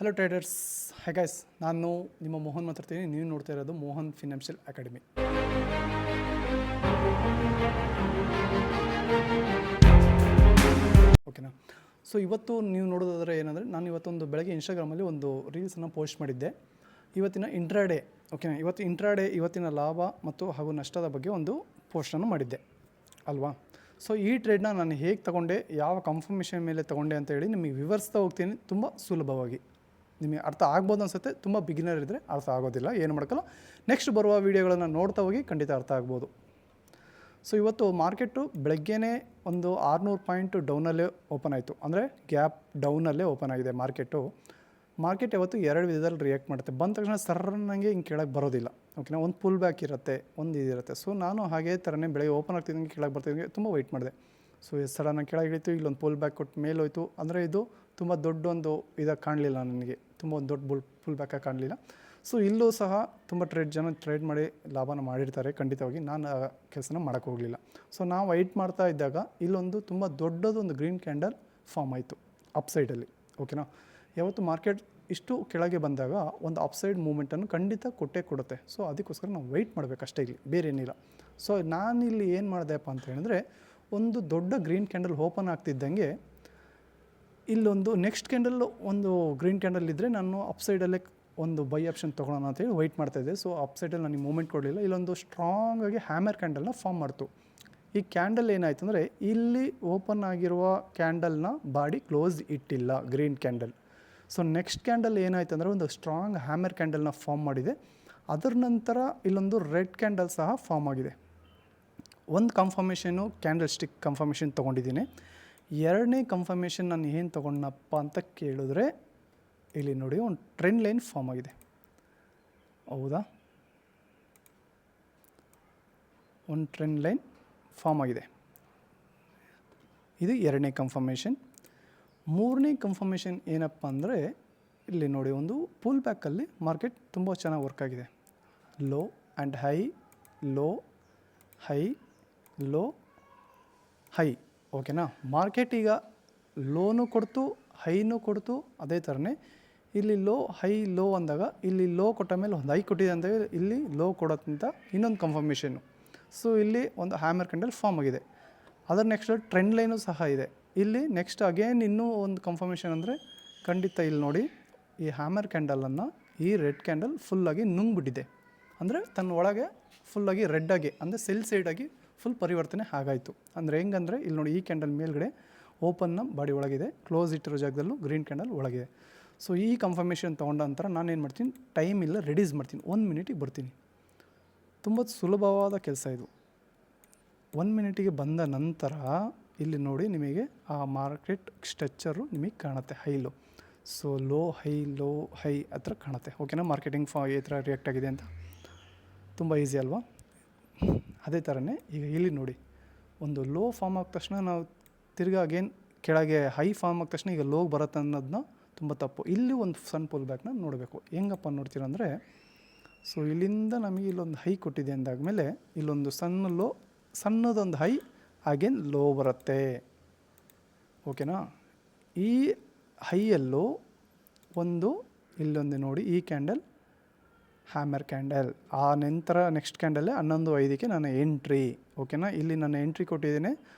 Hello traders, high guys. ನಾನು ನಿಮ್ಮ ಮೋಹನ್ ಮಾತಾಡ್ತೀನಿ. ನೀವು ನೋಡ್ತಾ ಇರೋದು ಮೋಹನ್ ಫಿನಾನ್ಷಿಯಲ್ ಅಕಾಡೆಮಿ. ಓಕೆನಾ? ಸೊ ಇವತ್ತು ನೀವು ನೋಡೋದಾದರೆ ಏನಂದರೆ, ನಾನು ಇವತ್ತೊಂದು ಬೆಳಗ್ಗೆ ಇನ್ಸ್ಟಾಗ್ರಾಮಲ್ಲಿ ಒಂದು ರೀಲ್ಸನ್ನು ಪೋಸ್ಟ್ ಮಾಡಿದ್ದೆ. ಇವತ್ತಿನ ಇಂಟ್ರಾಡೇ, ಓಕೆನಾ, ಇವತ್ತಿನ ಲಾಭ ಮತ್ತು ಹಾಗೂ ನಷ್ಟದ ಬಗ್ಗೆ ಒಂದು ಪೋಸ್ಟನ್ನು ಮಾಡಿದ್ದೆ ಅಲ್ವಾ. ಸೊ ಈ ಟ್ರೇಡ್ನ ನಾನು ಹೇಗೆ ತೊಗೊಂಡೆ, ಯಾವ ಕನ್ಫರ್ಮೇಷನ್ ಮೇಲೆ ತೊಗೊಂಡೆ ಅಂತ ಹೇಳಿ ನಿಮಗೆ ವಿವರಿಸ್ತಾ ಹೋಗ್ತೀನಿ ತುಂಬ ಸುಲಭವಾಗಿ. ನಿಮಗೆ ಅರ್ಥ ಆಗ್ಬೋದು ಅನಿಸುತ್ತೆ. ತುಂಬ ಬಿಗಿನರ್ ಇದ್ದರೆ ಅರ್ಥ ಆಗೋದಿಲ್ಲ, ಏನು ಮಾಡೋಕ್ಕಲ್ಲ. ನೆಕ್ಸ್ಟ್ ಬರುವ ವೀಡಿಯೋಗಳನ್ನು ನೋಡ್ತಾ ಹೋಗಿ, ಖಂಡಿತ ಅರ್ಥ ಆಗ್ಬೋದು. ಸೊ ಇವತ್ತು ಮಾರ್ಕೆಟು ಬೆಳಗ್ಗೆನೇ ಒಂದು 600 ಪಾಯಿಂಟ್ ಡೌನಲ್ಲೇ ಓಪನ್ ಆಯಿತು. ಅಂದರೆ ಗ್ಯಾಪ್ ಡೌನಲ್ಲೇ ಓಪನ್ ಆಗಿದೆ ಮಾರ್ಕೆಟ್ ಯಾವತ್ತು ಎರಡು ವಿಧದಲ್ಲಿ ರಿಯಾಕ್ಟ್ ಮಾಡುತ್ತೆ. ಬಂದ ತಕ್ಷಣ ಸರ್ರನ್ನಂಗೆ ಹಿಂಗೆ ಕೆಳಗೆ ಬರೋದಿಲ್ಲ. ಓಕೆನಾ, ಒಂದು ಪುಲ್ ಬ್ಯಾಕ್ ಇರುತ್ತೆ, ಒಂದು ಇದಿರುತ್ತೆ. ಸೊ ನಾನು ಹಾಗೇ ಥರನೇ ಬೆಳಗ್ಗೆ ಓಪನ್ ಆಗ್ತಿದ್ದಂಗೆ ಕೆಳಗೆ ಬರ್ತಿದ್ದಂಗೆ ತುಂಬ ವೆಯ್ಟ್ ಮಾಡಿದೆ. ಸೊ ಸಡನ್ನಾಗಿ ಕೆಳಗೆ ಇಳಿತು, ಇಲ್ಲೊಂದು ಪುಲ್ ಬ್ಯಾಕ್ ಕೊಟ್ಟು ಮೇಲೆ ಹೋಯಿತು. ಅಂದರೆ ಇದು ತುಂಬ ದೊಡ್ಡೊಂದು ಇದಾಗಿ ಕಾಣಲಿಲ್ಲ ನನಗೆ, ತುಂಬ ಒಂದು ದೊಡ್ಡ ಫುಲ್ ಬ್ಯಾಕಾಗಿ ಕಾಣಲಿಲ್ಲ. ಸೊ ಇಲ್ಲೂ ಸಹ ತುಂಬ ಜನ ಟ್ರೇಡ್ ಮಾಡಿ ಲಾಭನ ಮಾಡಿರ್ತಾರೆ ಖಂಡಿತವಾಗಿ. ನಾನು ಆ ಕೆಲಸನ ಮಾಡೋಕ್ಕೆ ಹೋಗಲಿಲ್ಲ. ಸೊ ನಾವು ವೆಯ್ಟ್ ಮಾಡ್ತಾ ಇದ್ದಾಗ ಇಲ್ಲೊಂದು ತುಂಬ ದೊಡ್ಡದೊಂದು ಗ್ರೀನ್ ಕ್ಯಾಂಡಲ್ ಫಾರ್ಮ್ ಆಯಿತು ಅಪ್ಸೈಡಲ್ಲಿ. ಓಕೆನಾ, ಯಾವತ್ತು ಮಾರ್ಕೆಟ್ ಇಷ್ಟು ಕೆಳಗೆ ಬಂದಾಗ ಒಂದು ಅಪ್ಸೈಡ್ ಮೂಮೆಂಟನ್ನು ಖಂಡಿತ ಕೊಡುತ್ತೆ. ಸೊ ಅದಕ್ಕೋಸ್ಕರ ನಾವು ವೆಯ್ಟ್ ಮಾಡಬೇಕಷ್ಟೇ, ಇಲ್ಲಿ ಬೇರೆ ಏನಿಲ್ಲ. ಸೊ ನಾನಿಲ್ಲಿ ಏನು ಮಾಡಿದೆಪ್ಪ ಅಂತ ಹೇಳಿದ್ರೆ, ಒಂದು ದೊಡ್ಡ ಗ್ರೀನ್ ಕ್ಯಾಂಡಲ್ ಓಪನ್ ಆಗ್ತಿದ್ದಂಗೆ ಇಲ್ಲೊಂದು ನೆಕ್ಸ್ಟ್ ಕ್ಯಾಂಡಲ್ ಒಂದು ಗ್ರೀನ್ ಕ್ಯಾಂಡಲ್ ಇದ್ದರೆ ನಾನು ಅಪ್ಸೈಡಲ್ಲೇ ಒಂದು ಬೈ ಆಪ್ಷನ್ ತೊಗೊಳ್ಳೋಣ ಅಂತೇಳಿ ವೆಯ್ಟ್ ಮಾಡ್ತಾಯಿದ್ದೆ. ಸೊ ಅಪ್ಸೈಡಲ್ಲಿ ನನಗೆ ಮೂಮೆಂಟ್ ಕೊಡಲಿಲ್ಲ. ಇಲ್ಲೊಂದು ಸ್ಟ್ರಾಂಗಾಗಿ ಹ್ಯಾಮರ್ ಕ್ಯಾಂಡಲ್ನ ಫಾರ್ಮ್ ಮಾಡ್ತು. ಈ ಕ್ಯಾಂಡಲ್ ಏನಾಯಿತು ಅಂದರೆ, ಇಲ್ಲಿ ಓಪನ್ ಆಗಿರುವ ಕ್ಯಾಂಡಲ್ನ ಬಾಡಿ ಕ್ಲೋಸ್ ಇಟ್ಟಿಲ್ಲ green candle. So next candle ಏನಾಯಿತು ಅಂದರೆ, ಒಂದು ಸ್ಟ್ರಾಂಗ್ ಹ್ಯಾಮರ್ ಕ್ಯಾಂಡಲ್ನ ಫಾರ್ಮ್ ಮಾಡಿದೆ. ಅದರ ನಂತರ ಇಲ್ಲೊಂದು ರೆಡ್ ಕ್ಯಾಂಡಲ್ ಸಹ ಫಾರ್ಮ್ ಆಗಿದೆ. ಒಂದು ಕನ್ಫರ್ಮೇಷನು ಕ್ಯಾಂಡಲ್ ಸ್ಟಿಕ್ ಕನ್ಫರ್ಮೇಷನ್ ತೊಗೊಂಡಿದ್ದೀನಿ. ಎರಡನೇ ಕನ್ಫರ್ಮೇಷನ್ ನಾನು ಏನು ತೊಗೊಂಡನಪ್ಪ ಅಂತ ಕೇಳಿದ್ರೆ, ಇಲ್ಲಿ ನೋಡಿ ಒಂದು ಟ್ರೆಂಡ್ ಲೈನ್ ಫಾರ್ಮ್ ಆಗಿದೆ. ಹೌದಾ, ಒಂದು ಟ್ರೆಂಡ್ ಲೈನ್ ಫಾರ್ಮ್ ಆಗಿದೆ. ಇದು ಎರಡನೇ ಕನ್ಫರ್ಮೇಷನ್. ಮೂರನೇ ಕನ್ಫರ್ಮೇಷನ್ ಏನಪ್ಪ ಅಂದರೆ, ಇಲ್ಲಿ ನೋಡಿ ಒಂದು ಪುಲ್ ಬ್ಯಾಕಲ್ಲಿ ಮಾರ್ಕೆಟ್ ತುಂಬ ಚೆನ್ನಾಗಿ ವರ್ಕ್ ಆಗಿದೆ. Low and high, low high, low high. ಓಕೆನಾ, ಮಾರ್ಕೆಟ್ ಈಗ ಲೋನು ಕೊಡ್ತು, ಹೈನೂ ಕೊಡ್ತು. ಅದೇ ಥರನೇ ಇಲ್ಲಿ ಲೋ ಹೈ ಲೋ ಅಂದಾಗ, ಇಲ್ಲಿ ಲೋ ಕೊಟ್ಟ ಮೇಲೆ ಒಂದು ಹೈ ಕೊಟ್ಟಿದೆ ಅಂದಾಗ ಇಲ್ಲಿ ಲೋ ಕೊಡೋದಂತ ಇನ್ನೊಂದು ಕನ್ಫರ್ಮೇಷನ್ನು. ಸೊ ಇಲ್ಲಿ ಒಂದು ಹ್ಯಾಮರ್ ಕ್ಯಾಂಡಲ್ ಫಾರ್ಮ್ ಆಗಿದೆ. ಅದರ ನೆಕ್ಸ್ಟ್ ಟ್ರೆಂಡ್ ಲೈನು ಸಹ ಇದೆ. ಇಲ್ಲಿ ನೆಕ್ಸ್ಟ್ ಅಗೇನ್ ಇನ್ನೂ ಒಂದು ಕನ್ಫರ್ಮೇಷನ್ ಅಂದರೆ, ಖಂಡಿತ ಇಲ್ಲಿ ನೋಡಿ ಈ ಹ್ಯಾಮರ್ ಕ್ಯಾಂಡಲನ್ನು ಈ ರೆಡ್ ಕ್ಯಾಂಡಲ್ ಫುಲ್ಲಾಗಿ ನುಂಗ್ಬಿಟ್ಟಿದೆ. ಅಂದರೆ ತನ್ನ ಒಳಗೆ ಫುಲ್ಲಾಗಿ ರೆಡ್ಡಾಗಿ, ಅಂದರೆ ಸೆಲ್ ಸೈಡಾಗಿ ಫುಲ್ ಪರಿವರ್ತನೆ ಆಗಾಯಿತು. ಅಂದರೆ ಹೆಂಗಂದರೆ, ಇಲ್ಲಿ ನೋಡಿ ಈ ಕ್ಯಾಂಡಲ್ ಮೇಲ್ಗಡೆ ಓಪನ್ನ ಬಾಡಿ ಒಳಗಿದೆ, ಕ್ಲೋಸ್ ಇಟ್ಟಿರೋ ಜಾಗದಲ್ಲೂ ಗ್ರೀನ್ ಕ್ಯಾಂಡಲ್ ಒಳಗಿದೆ. ಸೊ ಈ ಕನ್ಫರ್ಮೇಷನ್ ತೊಗೊಂಡ ನಂತರ ನಾನೇನು ಮಾಡ್ತೀನಿ, ಟೈಮ್ ಇಲ್ಲ ರೆಡ್ಯೂಸ್ ಮಾಡ್ತೀನಿ. 1 ಮಿನಿಟಿಗೆ ಬರ್ತೀನಿ. ತುಂಬ ಸುಲಭವಾದ ಕೆಲಸ ಇದು. 1 ಮಿನಿಟಿಗೆ ಬಂದ ನಂತರ ಇಲ್ಲಿ ನೋಡಿ ನಿಮಗೆ ಆ ಮಾರ್ಕೆಟ್ ಸ್ಟ್ರಕ್ಚರು ನಿಮಗೆ ಕಾಣುತ್ತೆ, high low. So low high ಹತ್ರ ಕಾಣುತ್ತೆ. ಓಕೆನಾ, ಮಾರ್ಕೆಟಿಂಗ್ ಈ ಥರ ರಿಯಾಕ್ಟ್ ಆಗಿದೆ ಅಂತ ತುಂಬ ಈಸಿ ಅಲ್ವಾ. ಅದೇ ಥರನೇ ಈಗ ಇಲ್ಲಿ ನೋಡಿ, ಒಂದು ಲೋ ಫಾರ್ಮ್ ಆದ ತಕ್ಷಣ ನಾವು ತಿರ್ಗಾ ಅಗೇನ್ ಕೆಳಗೆ ಹೈ ಫಾರ್ಮ್ ಆದ ತಕ್ಷಣ ಈಗ ಲೋಗೆ ಬರುತ್ತೆ ಅನ್ನೋದನ್ನ ತುಂಬ ತಪ್ಪು. ಇಲ್ಲಿ ಒಂದು ಸಣ್ಣ ಪುಲ್ ಬ್ಯಾಕ್ನ ನೋಡಬೇಕು. ಹೆಂಗಪ್ಪ ನೋಡ್ತೀರಂದರೆ, ಸೊ ಇಲ್ಲಿಂದ ನಮಗೆ ಇಲ್ಲೊಂದು ಹೈ ಕೊಟ್ಟಿದೆ ಅಂದಾದಮೇಲೆ ಇಲ್ಲೊಂದು ಸಣ್ಣದೊಂದು ಹೈ, ಅಗೇನ್ ಲೋ ಬರುತ್ತೆ. ಓಕೆನಾ, ಈ ಹೈಯಲ್ಲೂ ಒಂದು ಇಲ್ಲೊಂದು ನೋಡಿ ಈ ಕ್ಯಾಂಡಲ್ ಹ್ಯಾಮರ್ ಕ್ಯಾಂಡಲ್. ಆ ನಂತರ ನೆಕ್ಸ್ಟ್ ಕ್ಯಾಂಡಲ್ಲೇ 11:05ಕ್ಕೆ ನಾನು ಎಂಟ್ರಿ. ಓಕೆನಾ, ಇಲ್ಲಿ ನಾನು ಎಂಟ್ರಿ ಕೊಟ್ಟಿದ್ದೇನೆ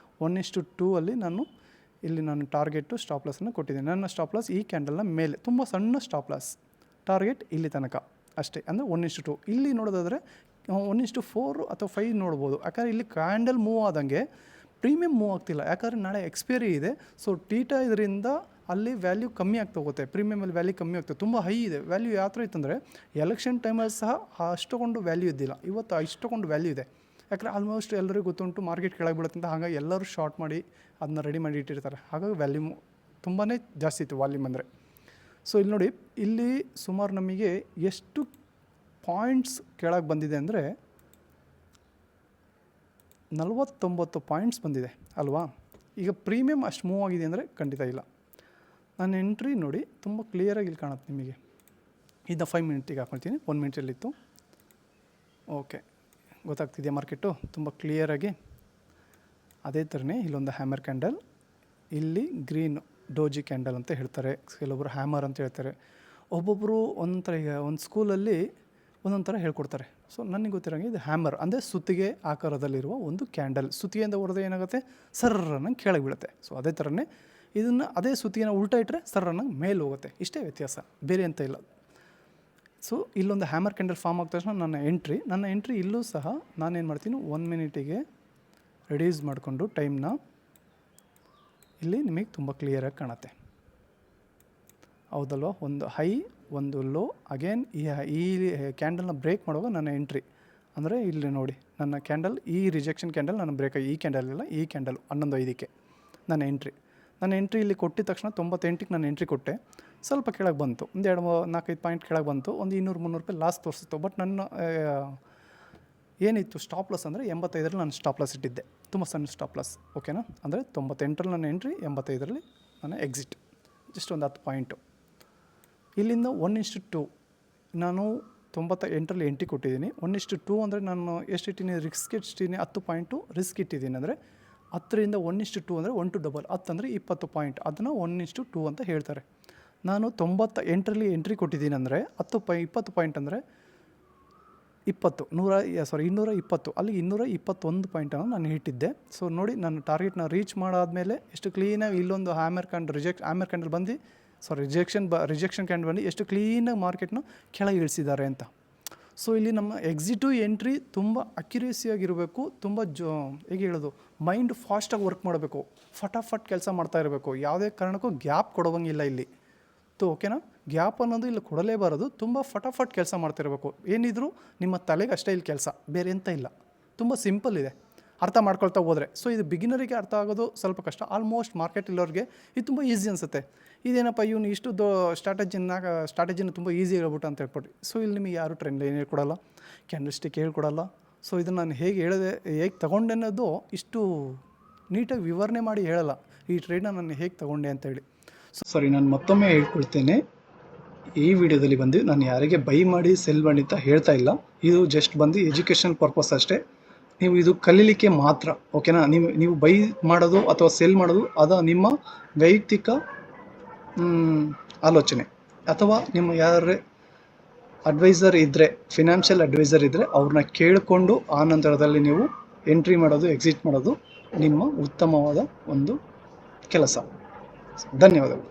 1:2 ಅಲ್ಲಿ. ಇಲ್ಲಿ ನಾನು ಟಾರ್ಗೆಟು ಸ್ಟಾಪ್ ಲಾಸನ್ನು ಕೊಟ್ಟಿದ್ದೇನೆ. ನನ್ನ ಸ್ಟಾಪ್ ಲಾಸ್ ಈ ಕ್ಯಾಂಡಲ್ನ ಮೇಲೆ, ತುಂಬ ಸಣ್ಣ ಸ್ಟಾಪ್ ಲಾಸ್. ಟಾರ್ಗೆಟ್ ಇಲ್ಲಿ ತನಕ ಅಷ್ಟೇ, ಅಂದರೆ 1:2. ಇಲ್ಲಿ ನೋಡೋದಾದರೆ 1:4 ಅಥವಾ 5 ನೋಡ್ಬೋದು. ಯಾಕಂದರೆ ಇಲ್ಲಿ ಕ್ಯಾಂಡಲ್ ಮೂವ್ ಆದಂಗೆ ಪ್ರೀಮಿಯಮ್ ಮೂವ್ ಆಗ್ತಿಲ್ಲ. ಯಾಕಂದರೆ ನಾಳೆ ಎಕ್ಸ್ಪೈರಿ ಇದೆ. ಸೊ ಟೀಟಾ ಇದರಿಂದ ಅಲ್ಲಿ ವ್ಯಾಲ್ಯೂ ಕಮ್ಮಿ ಆಗ್ತಾ ಹೋಗುತ್ತೆ. ಪ್ರೀಮಿಯಮಲ್ಲಿ ವ್ಯಾಲ್ಯೂ ಕಮ್ಮಿ ಆಗ್ತದೆ. ತುಂಬ ಹೈ ಇದೆ ವ್ಯಾಲ್ಯೂ. ಯಾವ ಥರ ಇತ್ತಂದರೆ, ಎಲೆಕ್ಷನ್ ಟೈಮಲ್ಲಿ ಸಹ ಅಷ್ಟೊಂದು ವ್ಯಾಲ್ಯೂ ಇದ್ದಿಲ್ಲ. ಇವತ್ತು ಇಷ್ಟೊಂದು ವ್ಯಾಲ್ಯೂ ಇದೆ. ಯಾಕಂದರೆ ಆಲ್ಮೋಸ್ಟ್ ಎಲ್ಲರಿಗೂ ಗೊತ್ತುಂಟು ಮಾರ್ಕೆಟ್ ಕೆಳಗೆ ಬೀಳುತ್ತೆ ಅಂತ. ಹಾಗಾಗಿ ಎಲ್ಲರೂ ಶಾರ್ಟ್ ಮಾಡಿ ಅದನ್ನ ರೆಡಿ ಮಾಡಿ ಇಟ್ಟಿರ್ತಾರೆ. ಹಾಗಾಗಿ ವ್ಯಾಲ್ಯೂಮ್ ತುಂಬಾ ಜಾಸ್ತಿ ಇತ್ತು, ವಾಲ್ಯೂಮ್ ಅಂದರೆ. ಸೊ ಇಲ್ಲಿ ನೋಡಿ, ಇಲ್ಲಿ ಸುಮಾರು ನಮಗೆ ಎಷ್ಟು ಪಾಯಿಂಟ್ಸ್ ಕೆಳಗೆ ಬಂದಿದೆ ಅಂದರೆ 49 ಪಾಯಿಂಟ್ಸ್ ಬಂದಿದೆ ಅಲ್ವಾ. ಈಗ ಪ್ರೀಮಿಯಮ್ ಅಷ್ಟು ಮೂವ್ ಆಗಿದೆ ಅಂದರೆ ಖಂಡಿತ ಇಲ್ಲ. ನಾನು ಎಂಟ್ರಿ ನೋಡಿ ತುಂಬ ಕ್ಲಿಯರಾಗಿ ಇಲ್ಲಿ ಕಾಣುತ್ತೆ ನಿಮಗೆ. ಇದನ್ನ 5 ಮಿನಿಟಿಗೆ ಹಾಕ್ಕೊಳ್ತೀನಿ. 1 ಮಿನಿಟಲ್ಲಿತ್ತು. ಓಕೆ, ಗೊತ್ತಾಗ್ತಿದೆಯಾ ಮಾರ್ಕೆಟು ತುಂಬ ಕ್ಲಿಯರಾಗಿ. ಅದೇ ಥರನೇ ಇಲ್ಲೊಂದು ಹ್ಯಾಮರ್ ಕ್ಯಾಂಡಲ್, ಇಲ್ಲಿ ಗ್ರೀನ್ ಡೋಜಿ ಕ್ಯಾಂಡಲ್ ಅಂತ ಹೇಳ್ತಾರೆ, ಕೆಲವೊಬ್ಬರು ಹ್ಯಾಮರ್ ಅಂತ ಹೇಳ್ತಾರೆ. ಒಬ್ಬೊಬ್ಬರು ಒಂದೊಂಥರ, ಈಗ ಒಂದು ಸ್ಕೂಲಲ್ಲಿ ಒಂದೊಂದು ಥರ ಹೇಳ್ಕೊಡ್ತಾರೆ. ಸೊ ನನಗೆ ಗೊತ್ತಿರೋಂಗೆ ಇದು ಹ್ಯಾಮರ್ ಅಂದರೆ ಸುತ್ತಿಗೆ ಆಕಾರದಲ್ಲಿರುವ ಒಂದು ಕ್ಯಾಂಡಲ್. ಸುತ್ತಿಗೆಯಿಂದ ಹೊಡೆದ್ರೆ ಏನಾಗುತ್ತೆ, ಸರ್ರನ್ನಂಗೆ ಕೆಳಗೆ ಬೀಳುತ್ತೆ. ಸೊ ಅದೇ ಥರನೇ ಇದನ್ನು ಅದೇ ಸುತ್ತಿಗೆನ ಉಲ್ಟಾ ಇಟ್ಟರೆ ಸರ್ರನ್ನಂಗೆ ಮೇಲೆ ಹೋಗುತ್ತೆ. ಇಷ್ಟೇ ವ್ಯತ್ಯಾಸ, ಬೇರೆ ಅಂತ ಇಲ್ಲ. ಸೊ ಇಲ್ಲೊಂದು ಹ್ಯಾಮರ್ ಕ್ಯಾಂಡಲ್ ಫಾರ್ಮ್ ಆದ ತಕ್ಷಣ ನನ್ನ ಎಂಟ್ರಿ ಇಲ್ಲೂ ಸಹ ನಾನೇನು ಮಾಡ್ತೀನಿ, 1 ಮಿನಿಟಿಗೆ ರೆಡ್ಯೂಸ್ ಮಾಡಿಕೊಂಡು ಟೈಮ್ನ ಇಲ್ಲಿ ನಿಮಗೆ ತುಂಬ ಕ್ಲಿಯರಾಗಿ ಕಾಣುತ್ತೆ, ಹೌದಲ್ವ? ಒಂದು ಹೈ ಒಂದು ಲೋ. ಅಗೇನ್ ಈ ಕ್ಯಾಂಡಲ್ನ ಬ್ರೇಕ್ ಮಾಡುವಾಗ ನನ್ನ ಎಂಟ್ರಿ ಅಂದರೆ ಇಲ್ಲಿ ನೋಡಿ, ನನ್ನ ಕ್ಯಾಂಡಲ್ ಈ ರಿಜೆಕ್ಷನ್ ಕ್ಯಾಂಡಲ್ ನಾನು ಬ್ರೇಕ್ ಆಗಿ, ಈ ಕ್ಯಾಂಡಲ್ ಇಲ್ಲ, ಈ ಕ್ಯಾಂಡಲ್ 11:05ಕ್ಕೆ ನನ್ನ ಎಂಟ್ರಿ ಇಲ್ಲಿ ಕೊಟ್ಟಿದ ತಕ್ಷಣ 98ಕ್ಕೆ ನಾನು ಎಂಟ್ರಿ ಕೊಟ್ಟೆ. ಸ್ವಲ್ಪ ಕೆಳಗೆ ಬಂತು, ಒಂದು 4-5 ಪಾಯಿಂಟ್ ಕೆಳಗೆ ಬಂತು, ಒಂದು 200-300 ರೂಪಾಯಿ ಲಾಸ್ ತೋರಿಸಿತ್ತು. ಬಟ್ ನನ್ನ ಏನಿತ್ತು ಸ್ಟಾಪ್ ಲಾಸ್ ಅಂದರೆ 85ರಲ್ಲಿ ನಾನು ಸ್ಟಾಪ್ ಲಾಸ್ ಇಟ್ಟಿದ್ದೆ, ತುಂಬ ಸಣ್ಣ ಸ್ಟಾಪ್ ಲಾಸ್. ಓಕೆನಾ? ಅಂದರೆ 98ರಲ್ಲಿ ನನ್ನ ಎಂಟ್ರಿ, 85ರಲ್ಲಿ ನನ್ನ ಎಕ್ಸಿಟ್, ಜಸ್ಟ್ ಒಂದು 10 ಪಾಯಿಂಟು. ಇಲ್ಲಿಂದ 1:2 ನಾನು 98ರಲ್ಲಿ ಎಂಟ್ರಿ ಕೊಟ್ಟಿದ್ದೀನಿ. 1:2 ಅಂದರೆ ನಾನು ಎಷ್ಟು ಇಟ್ಟಿದ್ದೀನಿ, ರಿಸ್ಕ್ ಇಟ್ಟಿದ್ದೀನಿ 10 ಪಾಯಿಂಟು ರಿಸ್ಕ್ ಇಟ್ಟಿದ್ದೀನಿ. ಅಂದರೆ 10ರಿಂದ 1:2 ಅಂದರೆ 1 to double, 10 ಅಂದರೆ 20 ಪಾಯಿಂಟ್, ಅದನ್ನು 1:2 ಅಂತ ಹೇಳ್ತಾರೆ. ನಾನು 98ರಲ್ಲಿ ಎಂಟ್ರಿ ಕೊಟ್ಟಿದ್ದೀನಿ ಅಂದರೆ 20 ಪಾಯಿಂಟ್ ಅಂದರೆ 220, ಅಲ್ಲಿ 221 ಪಾಯಿಂಟನ್ನು ನಾನು ಇಟ್ಟಿದ್ದೆ. ಸೊ ನೋಡಿ, ನನ್ನ ಟಾರ್ಗೆಟ್ನ ರೀಚ್ ಮಾಡಾದಮೇಲೆ ಎಷ್ಟು ಕ್ಲೀನಾಗಿ ಇಲ್ಲೊಂದು ಹ್ಯಾಮರ್ ಕ್ಯಾಂಡಲ್ ಬಂದು ರಿಜೆಕ್ಷನ್ ಕ್ಯಾಂಡಲ್ ಬಂದು ಎಷ್ಟು ಕ್ಲೀನಾಗಿ ಮಾರ್ಕೆಟ್ನ ಕೆಳಗೆ ಇಳಿಸಿದ್ದಾರೆ ಅಂತ. ಸೊ ಇಲ್ಲಿ ನಮ್ಮ ಎಕ್ಸಿಟು ಎಂಟ್ರಿ ತುಂಬ ಅಕ್ಯುರೇಸಿಯಾಗಿರಬೇಕು, ತುಂಬ ಹೇಗೆ ಹೇಳೋದು, ಮೈಂಡ್ ಫಾಸ್ಟಾಗಿ ವರ್ಕ್ ಮಾಡಬೇಕು, ಫಟಾಫಟ್ ಕೆಲಸ ಮಾಡ್ತಾ ಇರಬೇಕು, ಯಾವುದೇ ಕಾರಣಕ್ಕೂ ಗ್ಯಾಪ್ ಕೊಡೋವಂಗಿಲ್ಲ ಇಲ್ಲಿ. ಓಕೆನಾ? ಗ್ಯಾಪ್ ಅನ್ನೋದು ಇಲ್ಲಿ ಕೊಡಲೇಬಾರದು, ತುಂಬ ಫಟಾಫಟ್ ಕೆಲಸ ಮಾಡ್ತಿರಬೇಕು. ಏನಿದ್ರು ನಿಮ್ಮ ತಲೆಗೆ ಅಷ್ಟೇ ಇಲ್ಲಿ ಕೆಲಸ, ಬೇರೆ ಎಂತ ಇಲ್ಲ. ತುಂಬ ಸಿಂಪಲ್ ಇದೆ, ಅರ್ಥ ಮಾಡ್ಕೊಳ್ತಾ ಹೋದರೆ. ಸೊ ಇದು ಬಿಗಿನರಿಗೆ ಅರ್ಥ ಆಗೋದು ಸ್ವಲ್ಪ ಕಷ್ಟ, ಆಲ್ಮೋಸ್ಟ್ ಮಾರ್ಕೆಟ್ ಇಲ್ಲವ್ರಿಗೆ ಇದು ತುಂಬ ಈಸಿ ಅನಿಸುತ್ತೆ. ಇದೇನಪ್ಪ ಇವನು ಇಷ್ಟು ಸ್ಟ್ರಾಟಜಿನ ತುಂಬ ಈಸಿ ಹೇಳ್ಬಿಟ್ಟು ಅಂತ ಹೇಳ್ಬಿಟ್ಟು. ಸೊ ಇಲ್ಲಿ ನಿಮಗೆ ಯಾರು ಟ್ರೆಂಡ್ ಏನು ಹೇಳ್ಕೊಡಲ್ಲ, ಕ್ಯಾಂಡಲ್ ಸ್ಟಿಕ್ ಹೇಳ್ಕೊಡಲ್ಲ. ಸೊ ಇದನ್ನು ನಾನು ಹೇಗೆ ತಗೊಂಡೆ ಅನ್ನೋದು ಇಷ್ಟು ನೀಟಾಗಿ ವಿವರಣೆ ಮಾಡಿ ಹೇಳಲ್ಲ, ಈ ಟ್ರೇಡ್ನ ನಾನು ಹೇಗೆ ತಗೊಂಡೆ ಅಂತೇಳಿ. ಸರಿ, ನಾನು ಮತ್ತೊಮ್ಮೆ ಹೇಳ್ಕೊಳ್ತೇನೆ, ಈ ವಿಡಿಯೋದಲ್ಲಿ ಬಂದು ನಾನು ಯಾರಿಗೆ ಬೈ ಮಾಡಿ ಸೆಲ್ ಮಾಡಿ ಅಂತ ಹೇಳ್ತಾ ಇಲ್ಲ. ಇದು ಜಸ್ಟ್ ಬಂದು ಎಜುಕೇಷನ್ ಪರ್ಪಸ್ ಅಷ್ಟೇ. ನೀವು ಇದು ಕಲೀಲಿಕ್ಕೆ ಮಾತ್ರ. ಓಕೆನಾ? ನೀವು ಬೈ ಮಾಡೋದು ಅಥವಾ ಸೆಲ್ ಮಾಡೋದು ಅದು ನಿಮ್ಮ ವೈಯಕ್ತಿಕ ಆಲೋಚನೆ, ಅಥವಾ ನಿಮ್ಮ ಯಾರೇ ಅಡ್ವೈಸರ್ ಇದ್ದರೆ, ಫಿನಾನ್ಷಿಯಲ್ ಅಡ್ವೈಸರ್ ಇದ್ದರೆ ಅವ್ರನ್ನ ಕೇಳಿಕೊಂಡು ಆ ನಂತರದಲ್ಲಿ ನೀವು ಎಂಟ್ರಿ ಮಾಡೋದು, ಎಕ್ಸಿಟ್ ಮಾಡೋದು ನಿಮ್ಮ ಉತ್ತಮವಾದ ಒಂದು ಕೆಲಸ. ಧನ್ಯವಾದಗಳು.